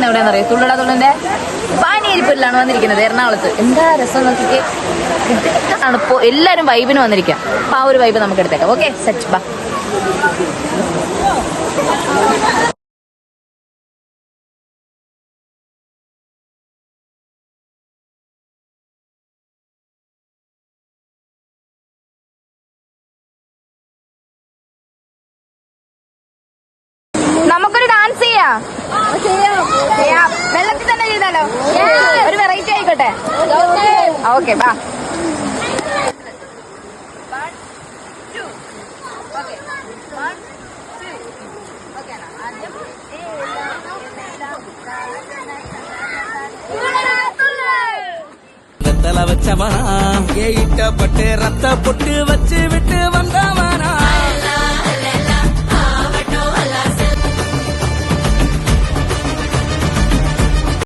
വന്നിരിക്കുന്നത് എവിടെയാണെന്ന് അറിയാം? തുള്ളട തുള്ളന്റെ പാനിയിരിപ്പിലാണ് വന്നിരിക്കുന്നത് എറണാകുളത്ത്. എന്താ രസം നോക്കിക്ക്, തണുപ്പോ, എല്ലാരും വൈബിന് വന്നിരിക്കാം. അപ്പൊ ആ ഒരു വൈബ് നമുക്ക് എടുത്തേക്കാം. ഓക്കെ സെറ്റ് ബാ. നമുക്കൊരു ഡാൻസ് ചെയ്യാം. വെള്ളത്തിൽ തന്നെ ചെയ്താലോ? ഒരു വെറൈറ്റി ആയിക്കോട്ടെ. ഓക്കെ ബാ. வச்ச மனா ஏட்ட பட்டு ரத்த பொட்டு வச்சு விட்டு வந்த